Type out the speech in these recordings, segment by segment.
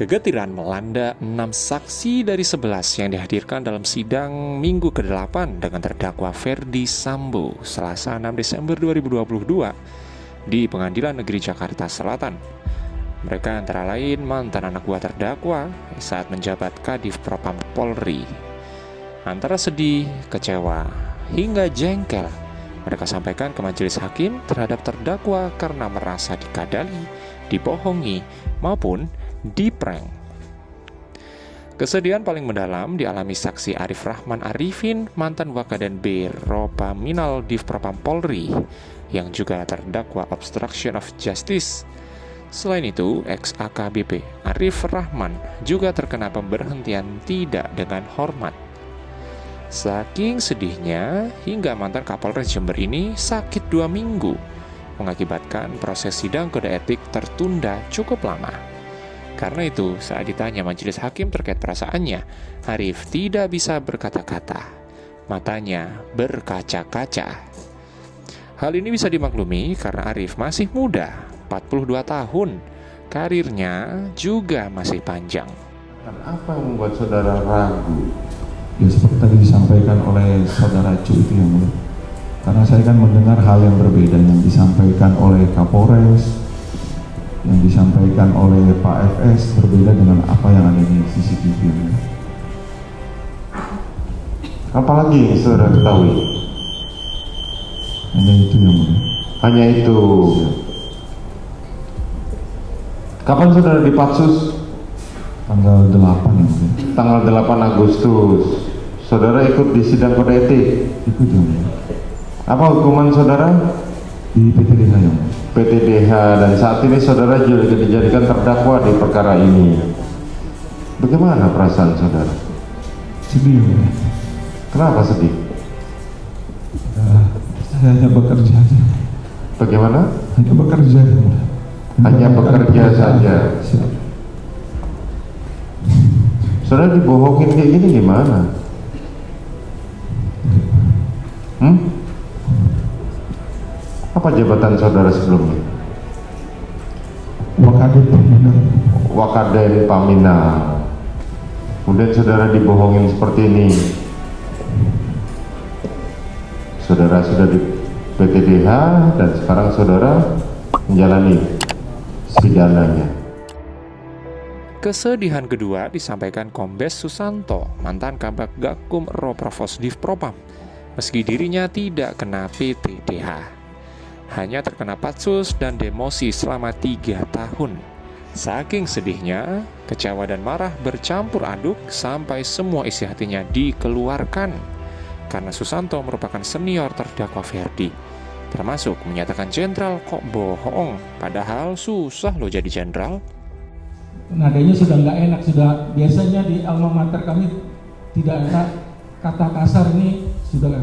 Kegetiran melanda 6 saksi dari 11 yang dihadirkan dalam sidang Minggu ke-8 dengan terdakwa Ferdy Sambo, Selasa 6 Desember 2022 di Pengadilan Negeri Jakarta Selatan. Mereka antara lain mantan anak buah terdakwa saat menjabat Kadif Propam Polri. Antara sedih, kecewa, hingga jengkel, mereka sampaikan ke majelis hakim terhadap terdakwa karena merasa dikadali, dibohongi, maupun diprank. Kesedihan paling mendalam dialami saksi Arif Rahman Arifin, mantan Wakadan B Ropaminal Div Propam Polri, yang juga terdakwa obstruction of justice. Selain itu, ex-AKBP Arif Rahman juga terkena pemberhentian tidak dengan hormat. Saking sedihnya, hingga mantan Kapolres Jember ini sakit 2 minggu, mengakibatkan proses sidang kode etik tertunda cukup lama. Karena itu, saat ditanya majelis hakim terkait perasaannya, Arif tidak bisa berkata-kata. Matanya berkaca-kaca. Hal ini bisa dimaklumi karena Arif masih muda, 42 tahun. Karirnya juga masih panjang. Apa yang membuat saudara ragu? Ya seperti tadi disampaikan oleh saudara Cu itu yang mulia. Karena saya kan mendengar hal yang berbeda yang disampaikan oleh Kapolres, yang disampaikan oleh Pak FS berbeda dengan apa yang ada di CCTV. Apalagi yang saudara ketahui? Hanya itu yang mulia. Hanya itu. Kapan saudara dipatsus? Tanggal 8 yang mulia. Tanggal 8 Agustus. Saudara ikut di sidang kode etik? Ikut yang mulia. Apa hukuman saudara? Di PTDH yang mulia. PTDH, dan saat ini saudara juga dijadikan terdakwa di perkara ini. Bagaimana perasaan saudara? Sedih yang mulia. Kenapa sedih? Saya hanya bekerja saja. Bagaimana? Hanya bekerja yang mulia. Hanya bekerja saja. Saudara dibohongin kayak gini gimana? Apa jabatan saudara sebelumnya? Wakaden Paminal. Wakaden Paminal. Kemudian saudara dibohongin seperti ini. Saudara sudah di PTDH dan sekarang saudara menjalani pidananya. Kesedihan kedua disampaikan Kombes Susanto, mantan Kabak Gakum Roprovos Div Propam, meski dirinya tidak kena PTDH. Hanya terkena patsus dan demosi selama 3 tahun. Saking sedihnya, kecewa dan marah bercampur aduk sampai semua isi hatinya dikeluarkan. Karena Susanto merupakan senior terdakwa Ferdy, termasuk menyatakan jenderal kok bohong, padahal susah loh jadi jenderal. Nadanya sudah nggak enak, sudah biasanya di alma mater kami tidak ada kata kasar, ini sudah.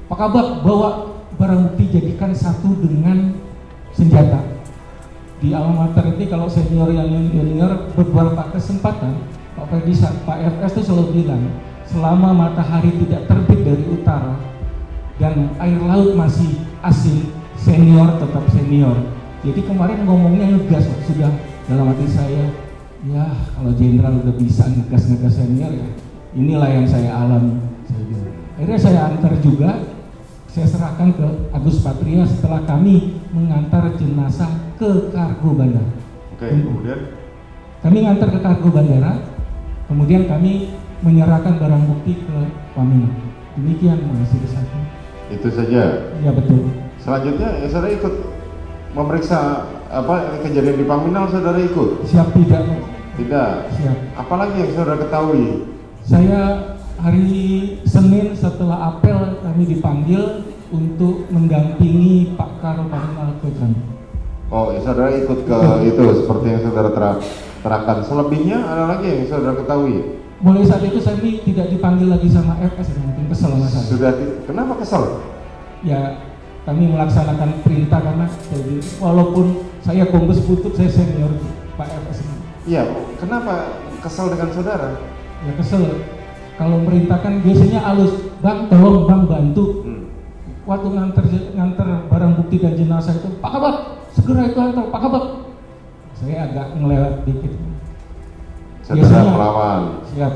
Pak Kabak bawa barang bukti jadikan satu dengan senjata. Di alma mater ini kalau senior yang junior beberapa kesempatan Pak Ferdy, Pak FS itu selalu bilang, selama matahari tidak terbit dari utara dan air laut masih asin, senior tetap senior. Jadi kemarin ngomongnya ngegas, sudah dalam hati saya, ya kalau jenderal udah bisa ngegas senior ya, inilah yang saya alami. Akhirnya saya antar juga, saya serahkan ke Agus Patria setelah kami mengantar jenazah ke kargo bandara. Oke, kemudian? Kami ngantar ke kargo bandara, kemudian kami menyerahkan barang bukti ke Paminal. Demikian Majelis Hakim. Itu saja? Ya betul. Selanjutnya ya saudara ikut memeriksa kejadian di Paminal, saudara ikut? Siap tidak? Tidak. Siap. Apalagi yang saudara ketahui? Saya hari Senin setelah apel kami dipanggil untuk mendampingi Pak Karo Paminal ke kami. Oh, ya, saudara ikut ke itu seperti yang saudara terangkan. Selebihnya ada lagi yang saudara ketahui? Mulai saat itu saya tidak dipanggil lagi sama FS, mungkin kesel sama saya. Sudah, kenapa kesel? Ya, kami melaksanakan perintah karena jadi, walaupun saya Kombes Putut, saya senior Pak FS. Iya, kenapa kesel dengan saudara? Ya kesel. Kalau merintahkan biasanya halus, bang tolong bang bantu. Waktu nganter barang bukti dan jenazah itu, Pak Kabak segera itu antar Pak Kabak. Saya agak ngelewat dikit. Saudara Biasanya- melawan. Siap.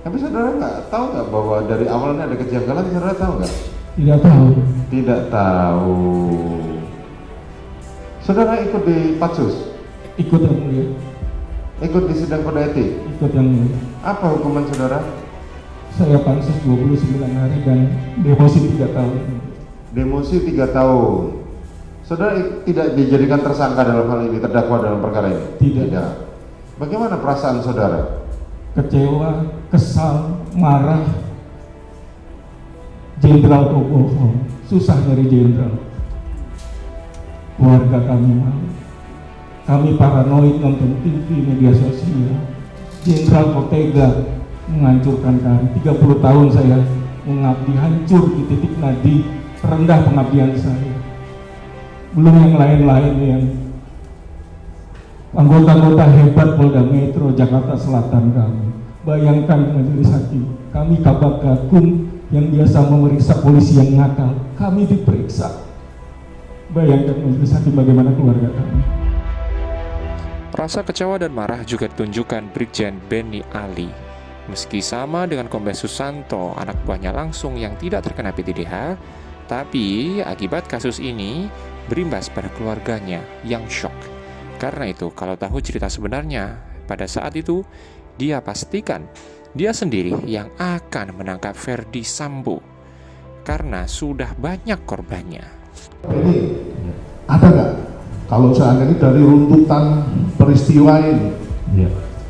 Tapi saudara nggak tahu nggak bahwa dari awalnya ada kejanggalan, saudara tahu nggak? Tidak tahu. Tidak tahu. Saudara ikut di Patsus? Ikut yang mulia. Ikut di sidang kode etik? Ikut yang mulia. Apa hukuman saudara? Saya pansus 29 hari dan demosi 3 tahun. Demosi 3 tahun. Saudara tidak dijadikan tersangka dalam hal ini, terdakwa dalam perkara ini? Tidak. Bagaimana perasaan saudara? Kecewa, kesal, marah. Jenderal kok bohong. Susah nyari jenderal. Keluarga kami malu. Kami paranoid nonton TV, media sosial. Jenderal kok tega menghancurkan kami. 30 tahun saya mengabdi, hancur di titik nadi terendah pengabdian saya. Belum yang lain-lain yang anggota-anggota hebat Polda Metro Jakarta Selatan kami. Bayangkan majelis hakim, kami Kabak Gakum yang biasa memeriksa polisi yang nakal, kami diperiksa. Bayangkan majelis hakim bagaimana keluarga kami. Rasa kecewa dan marah juga ditunjukkan Brigjen Benny Ali. Meski sama dengan Kombes Susanto, anak buahnya langsung yang tidak terkena PTDH, tapi akibat kasus ini berimbas pada keluarganya yang shock. Karena itu, kalau tahu cerita sebenarnya, pada saat itu dia pastikan dia sendiri yang akan menangkap Ferdi Sambo karena sudah banyak korbannya. Ini ada nggak kalau seandainya dari runtutan peristiwa ini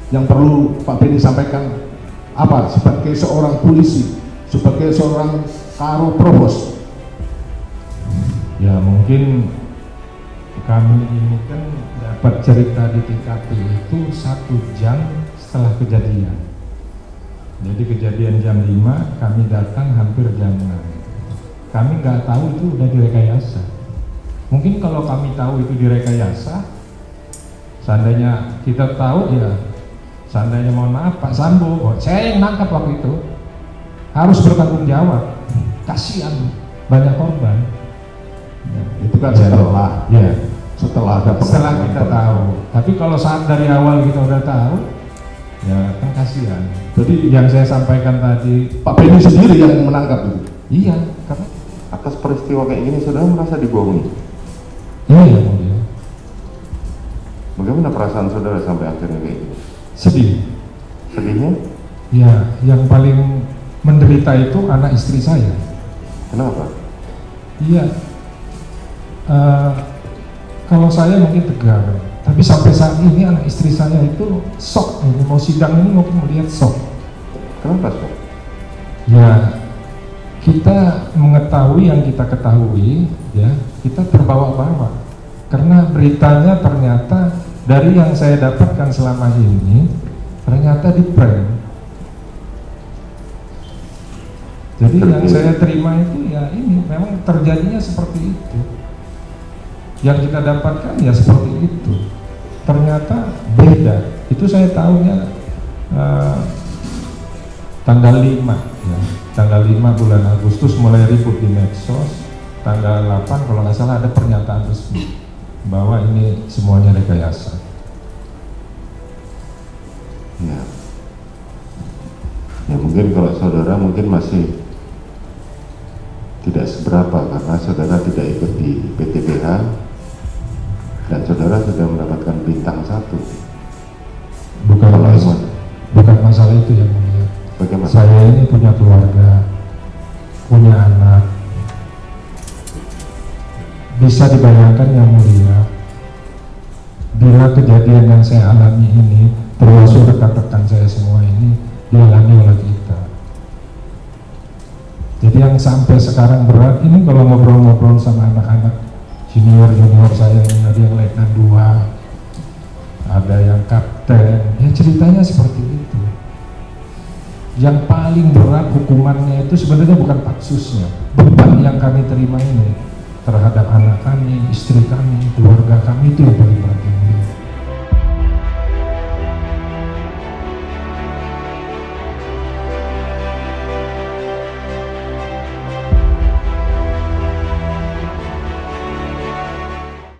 yang perlu Pak Benny sampaikan apa sebagai seorang polisi, sebagai seorang Karo Provos? Ya mungkin kami ini kan dapat cerita di TKP itu 1 jam setelah kejadian. Jadi kejadian jam 5, kami datang hampir jam 6. Kami nggak tahu itu udah direkayasa. Mungkin kalau kami tahu itu direkayasa, seandainya kita tahu ya, seandainya mohon maaf Pak Sambo, saya yang nangkap waktu itu, harus bertanggung jawab. Kasihan banyak korban. Itu kan setelah Setelah ada kita tahu. Tapi kalau saat dari awal kita udah tahu, ya kan kasihan. Jadi yang saya sampaikan tadi, Pak Benny sendiri yang menangkap itu. iya, karena Atas peristiwa kayak gini, saudara merasa dibohongi? iya mulia. Bagaimana perasaan saudara sampai akhirnya kayak gini? Sedih. Sedihnya? Ya, yang paling menderita itu anak istri saya. Kenapa? Iya. Kalau saya mungkin tegar, tapi sampai saat ini anak istri saya itu shock. Ini mau sidang ini mungkin melihat shock. Kenapa, Sob? Ya, kita mengetahui yang kita ketahui, ya, kita terbawa-bawa. Karena beritanya ternyata dari yang saya dapatkan selama ini, ternyata di prank. Jadi yang saya terima itu ya ini, memang terjadinya seperti itu. Yang kita dapatkan ya seperti itu. Ternyata beda. Itu saya tahunya tanggal 5 ya. Tanggal 5 bulan Agustus mulai ribut di medsos. Tanggal 8 kalau nggak salah ada pernyataan resmi bahwa ini semuanya rekayasa. Ya. Ya mungkin kalau saudara mungkin masih tidak seberapa karena saudara tidak ikut di PTBH dan saudara sudah mendapatkan bintang 1. Bukan masalah itu yang mulia. Bagaimana? Saya ini punya keluarga, punya anak. Bisa dibayangkan yang mulia, bila kejadian yang saya alami ini, termasuk rekan-rekan saya semua ini, dialami oleh kita. Jadi yang sampai sekarang berat ini kalau ngobrol-ngobrol sama anak-anak junior saya ini, ada yang letnan 2, ada yang kapten, ya ceritanya seperti itu. Yang paling berat hukumannya itu sebenarnya bukan patsusnya, beban yang kami terima ini terhadap anak kami, istri kami, keluarga kami itu yang paling berat.